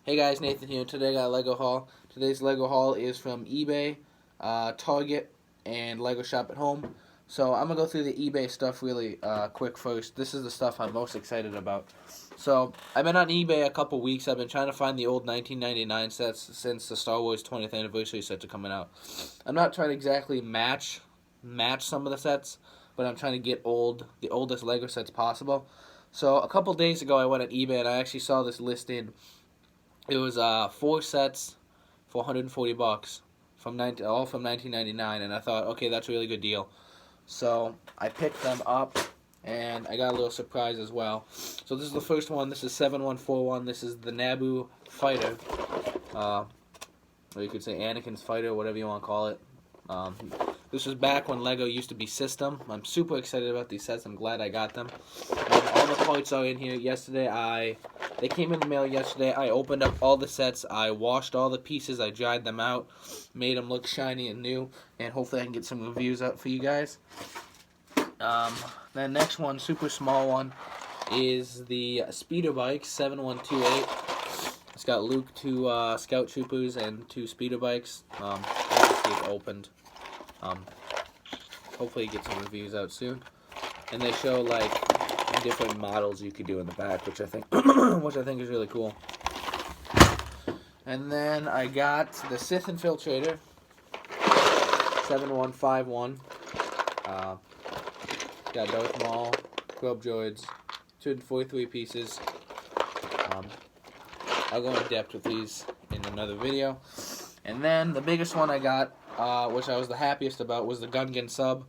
Hey guys, Nathan here. Today I got a Lego haul. Today's Lego haul is from eBay, Target, and Lego Shop at Home. So I'm going to go through the eBay stuff really quick first. This is the stuff I'm most excited about. So I've been on eBay a couple weeks. I've been trying to find the old 1999 sets since the Star Wars 20th anniversary sets are coming out. I'm not trying to exactly match some of the sets, but I'm trying to get the oldest Lego sets possible. So a couple days ago I went on eBay and I actually saw this listing. It was 4 sets for $140 all from 1999, and I thought, okay, that's a really good deal. So I picked them up, and I got a little surprise as well. So this is the first one. This is 7141. This is the Naboo fighter, or you could say Anakin's fighter, whatever you want to call it. This was back when Lego used to be System. I'm super excited about these sets. I'm glad I got them. All the parts are in here. They came in the mail yesterday. I opened up all the sets. I washed all the pieces. I dried them out, made them look shiny and new, and hopefully I can get some reviews out for you guys. The next one, super small one, is the Speeder Bike 7128. It's got Luke, 2 Scout Troopers, and 2 Speeder Bikes. It's opened. Hopefully get some reviews out soon. And they show like different models you could do in the back, which I think is really cool. And then I got the Sith Infiltrator 7151. Got Darth Maul, Probe Droids, 243 pieces. I'll go in depth with these in another video. And then the biggest one I got, which I was the happiest about, was the Gungan Sub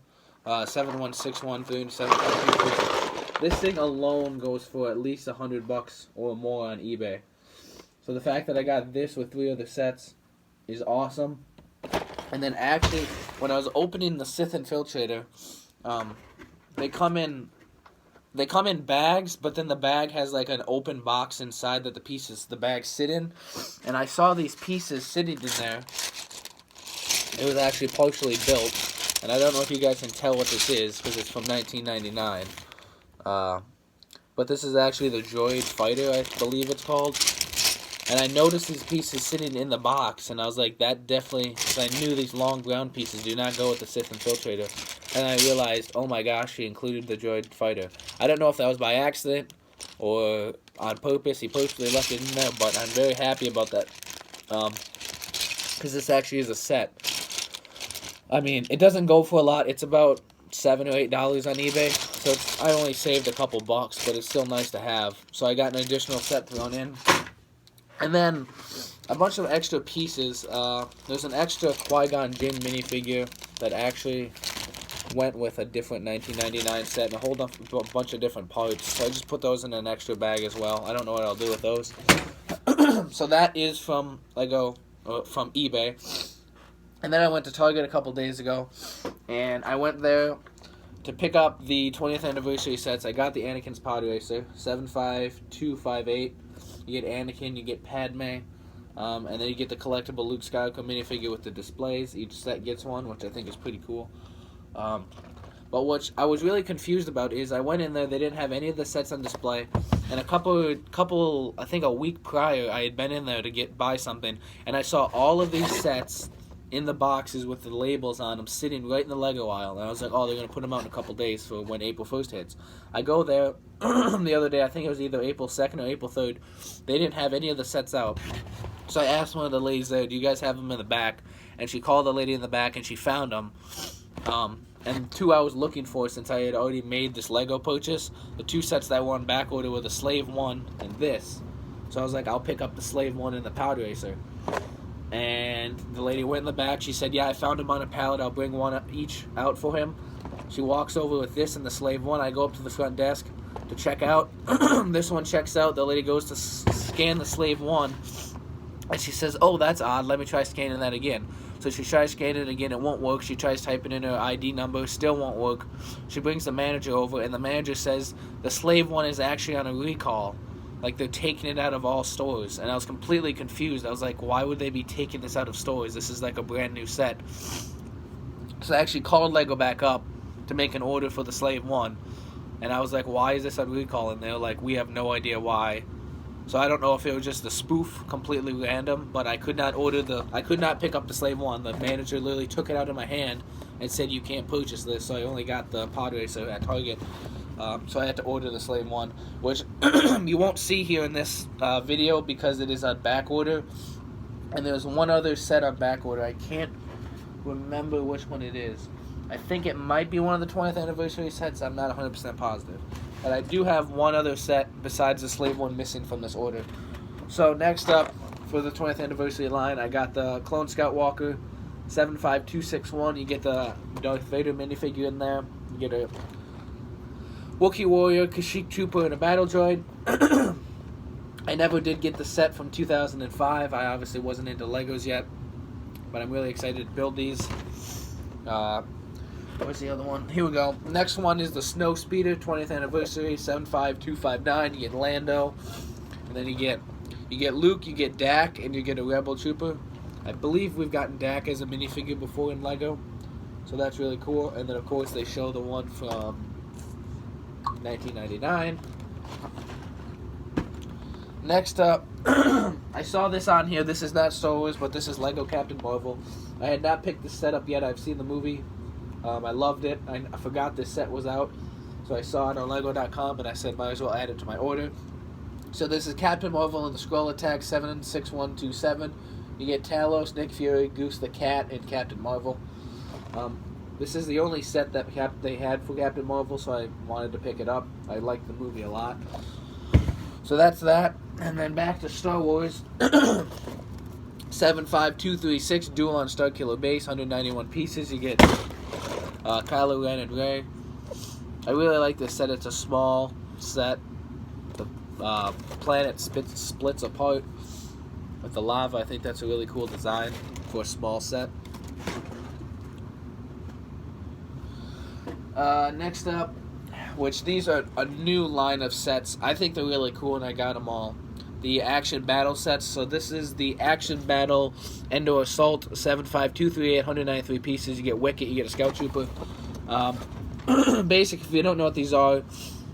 7161 375. This thing alone goes for at least $100 or more on eBay. So the fact that I got this with 3 other sets is awesome. And then actually, when I was opening the Sith Infiltrator, they come in bags, but then the bag has like an open box inside that the bags sit in. And I saw these pieces sitting in there. It was actually partially built, and I don't know if you guys can tell what this is because it's from 1999. But this is actually the Droid Fighter, I believe it's called. And I noticed these pieces sitting in the box, and I was like, that definitely, because I knew these long ground pieces do not go with the Sith Infiltrator. And I realized, oh my gosh, he included the Droid Fighter. I don't know if that was by accident or on purpose. He purposely left it in there, but I'm very happy about that. Because this actually is a set. I mean, it doesn't go for a lot. It's about $7 or $8 on eBay. So I only saved a couple bucks, but it's still nice to have. So I got an additional set thrown in. And then a bunch of extra pieces. There's an extra Qui-Gon Jinn minifigure that actually went with a different 1999 set and a whole bunch of different parts. So I just put those in an extra bag as well. I don't know what I'll do with those. So that is from Lego, from eBay. And then I went to Target a couple days ago, and I went there to pick up the 20th anniversary sets. I got the Anakin's Pod Racer, 75258. You get Anakin, you get Padme, and then you get the collectible Luke Skywalker minifigure with the displays. Each set gets one, which I think is pretty cool. But what I was really confused about is I went in there, they didn't have any of the sets on display, and I think a week prior, I had been in there to buy something, and I saw all of these sets in the boxes with the labels on them sitting right in the Lego aisle, and I was like, oh, they're going to put them out in a couple days for when April 1st hits. I go there the other day, I think it was either April 2nd or April 3rd, they didn't have any of the sets out. So I asked one of the ladies there, do you guys have them in the back? And she called the lady in the back, and she found them. And 2 I was looking for, since I had already made this Lego purchase, the 2 sets that I won back order were the Slave 1 and this. So I was like, I'll pick up the Slave 1 and the Pod Racer. And the lady went in the back. She said, yeah, I found him on a pallet. I'll bring one each out for him. She walks over with this and the Slave 1. I go up to the front desk to check out. This one checks out. The lady goes to scan the Slave 1. And she says, oh, that's odd. Let me try scanning that again. So she tries scanning it again. It won't work. She tries typing in her ID number. Still won't work. She brings the manager over, and the manager says the Slave 1 is actually on a recall. Like, they're taking it out of all stores. And I was completely confused. I was like, why would they be taking this out of stores? This is like a brand new set. So I actually called Lego back up to make an order for the Slave 1. And I was like, why is this on recall? And they're like, we have no idea why. So I don't know if it was just a spoof, completely random, but I could not pick up the Slave 1. The manager literally took it out of my hand and said, you can't purchase this, so I only got the Pod Racer at Target. So I had to order the Slave 1, which you won't see here in this video because it is on back order. And there's one other set on back order. I can't remember which one it is. I think it might be one of the 20th anniversary sets. I'm not 100% positive. But I do have one other set besides the Slave 1 missing from this order. So next up, for the 20th anniversary line, I got the Clone Scout Walker 75261. You get the Darth Vader minifigure in there. You get a Wookiee Warrior, Kashyyyk Trooper, and a Battle Droid. I never did get the set from 2005. I obviously wasn't into Legos yet. But I'm really excited to build these. Where's the other one? Here we go. Next one is the Snow Speeder, 20th anniversary, 75259. You get Lando, and then you get Luke, you get Dak, and you get a Rebel Trooper. I believe we've gotten Dak as a minifigure before in Lego, so that's really cool. And then of course they show the one from 1999. Next up, I saw this on here. This is not Star Wars, but this is Lego Captain Marvel. I had not picked the set up yet. I've seen the movie. I loved it. I forgot this set was out, so I saw it on Lego.com, and I said might as well add it to my order. So this is Captain Marvel and the Skrull Attack 76127. You get Talos, Nick Fury, Goose the Cat, and Captain Marvel. This is the only set that they had for Captain Marvel, so I wanted to pick it up. I liked the movie a lot. So that's that. And then back to Star Wars. 75236, Duel on Starkiller Base, 191 pieces. You get Kylo Ren and Rey. I really like this set. It's a small set. The planet splits apart with the lava. I think that's a really cool design for a small set. Next up, which these are a new line of sets. I think they're really cool, and I got them all. The Action Battle sets. So this is the Action Battle Endor Assault 75238, 193 pieces. You get Wicket, you get a Scout Trooper. Basic, if you don't know what these are,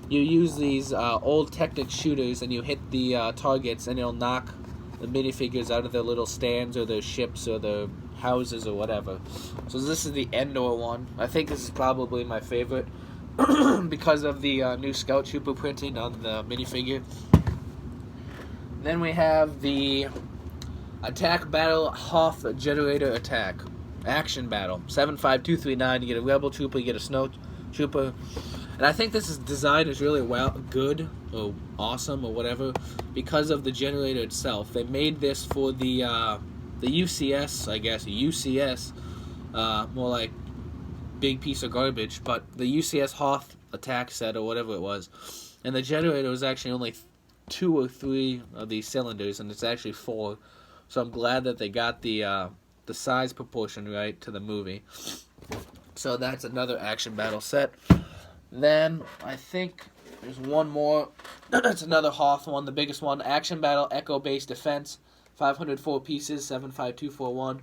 you use these old Technic shooters and you hit the targets, and it'll knock the minifigures out of their little stands or their ships or their houses or whatever. So this is the Endor one. I think this is probably my favorite because of the new Scout Trooper printing on the minifigure. Then we have the Attack Battle Hoth Generator Attack. Action Battle. 75239. You get a Rebel Trooper, you get a Snow Trooper. And I think this design is really good or awesome or whatever because of the generator itself. They made this for the UCS, I guess. UCS. More like big piece of garbage. But the UCS Hoth attack set or whatever it was. And the generator was actually only 2 or 3 of these cylinders, and it's actually 4. So I'm glad that they got the size proportion right to the movie. So that's another Action Battle set. Then I think there's one more. It's another Hoth one, the biggest one. Action Battle Echo Base Defense, 504 pieces, 75241.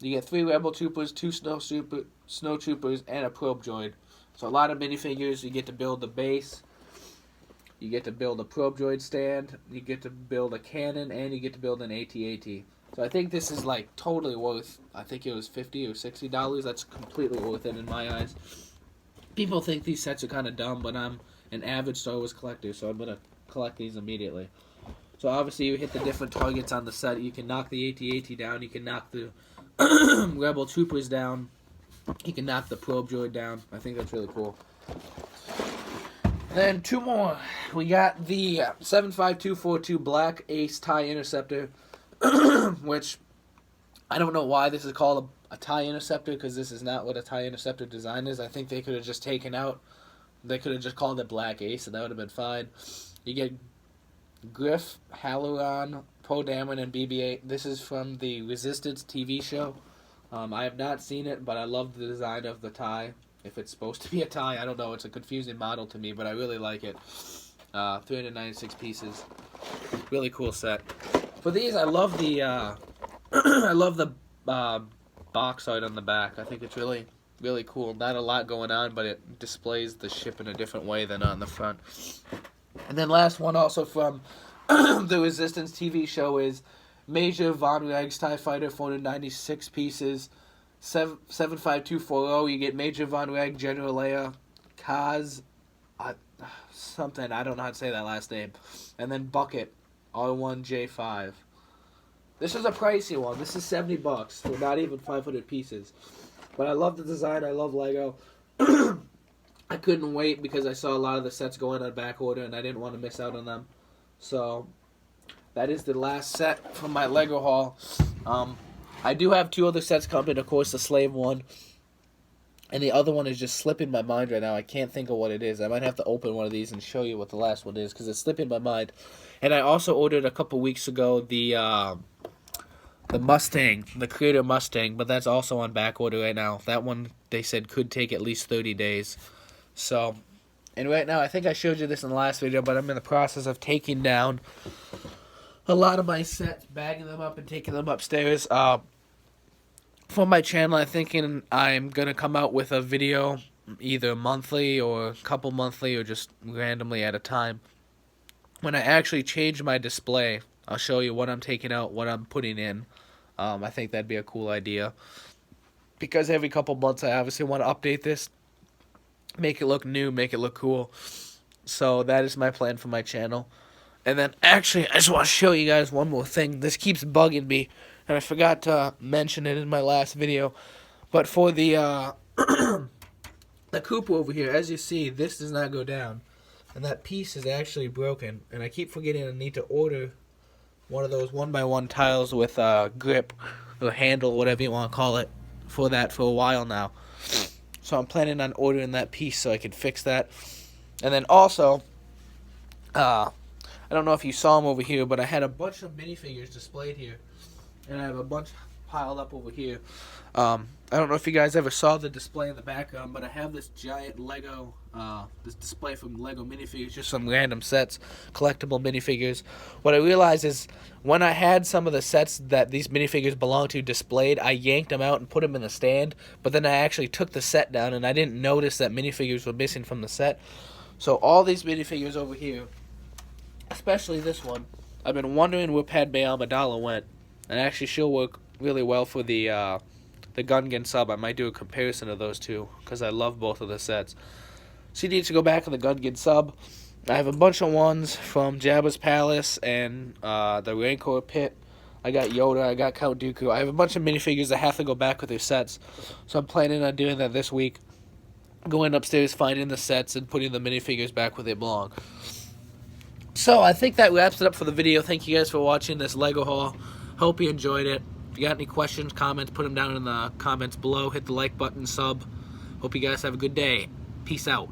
You get 3 Rebel Troopers, 2 Snow Troopers, and a Probe Droid. So a lot of minifigures. You get to build the base. You get to build a Probe Droid stand, you get to build a cannon, and you get to build an AT-AT. So I think this is like totally worth, I think it was $50 or $60. That's completely worth it in my eyes. People think these sets are kind of dumb, but I'm an avid Star Wars collector, so I'm going to collect these immediately. So obviously you hit the different targets on the set. You can knock the AT-AT down, you can knock the Rebel Troopers down, you can knock the Probe Droid down. I think that's really cool. Then 2 more. We got the 75242 Black Ace TIE Interceptor, which I don't know why this is called a TIE Interceptor, because this is not what a TIE Interceptor design is. I think they could have just taken out, they could have just called it Black Ace, and that would have been fine. You get Griff, Halloran, Poe Dameron, and BB-8. This is from the Resistance TV show. I have not seen it, but I love the design of the TIE. If it's supposed to be a TIE, I don't know. It's a confusing model to me, but I really like it. 396 pieces. Really cool set. For these, I love the I love the box art on the back. I think it's really, really cool. Not a lot going on, but it displays the ship in a different way than on the front. And then last one, also from the Resistance TV show is Major Von Rags TIE Fighter, 496 pieces. 75240, you get Major Von Rag, General Leia, Kaz, something, I don't know how to say that last name. And then Bucket, R1J5. This is a pricey one. This is $70 for not even 500 pieces. But I love the design. I love Lego. I couldn't wait because I saw a lot of the sets going on back order and I didn't want to miss out on them. So that is the last set from my Lego haul. I do have 2 other sets coming. Of course, the Slave one. And the other one is just slipping my mind right now. I can't think of what it is. I might have to open one of these and show you what the last one is because it's slipping my mind. And I also ordered a couple weeks ago the Mustang, the Creator Mustang, but that's also on back order right now. That one, they said, could take at least 30 days. So, and right now, I think I showed you this in the last video, but I'm in the process of taking down a lot of my sets, bagging them up and taking them upstairs. For my channel, I'm thinking I'm going to come out with a video either monthly or a couple monthly or just randomly at a time. When I actually change my display, I'll show you what I'm taking out, what I'm putting in. I think that'd be a cool idea. Because every couple months I obviously want to update this, make it look new, make it look cool. So that is my plan for my channel. And then actually, I just want to show you guys one more thing. This keeps bugging me, and I forgot to mention it in my last video. But for the the Koopa over here, as you see, this does not go down. And that piece is actually broken. And I keep forgetting I need to order one of those 1x1 tiles with a grip or handle, whatever you want to call it, for that for a while now. So I'm planning on ordering that piece so I can fix that. And then also, I don't know if you saw them over here, but I had a bunch of minifigures displayed here. And I have a bunch piled up over here. I don't know if you guys ever saw the display in the background, but I have this giant Lego, this display from Lego minifigures, just some random sets, collectible minifigures. What I realized is when I had some of the sets that these minifigures belong to displayed, I yanked them out and put them in the stand, but then I actually took the set down and I didn't notice that minifigures were missing from the set. So all these minifigures over here, especially this one, I've been wondering where Padme Amidala went. And actually she'll work really well for the Gungan sub. I might do a comparison of those two because I love both of the sets. She needs to go back in the Gungan sub. I have a bunch of ones from Jabba's Palace and the Rancor Pit. I got Yoda, I got Count Dooku. I have a bunch of minifigures that have to go back with their sets. So I'm planning on doing that this week. Going upstairs, finding the sets, and putting the minifigures back where they belong. So I think that wraps it up for the video. Thank you guys for watching this Lego haul. Hope you enjoyed it. If you got any questions, comments, put them down in the comments below. Hit the like button, sub. Hope you guys have a good day. Peace out.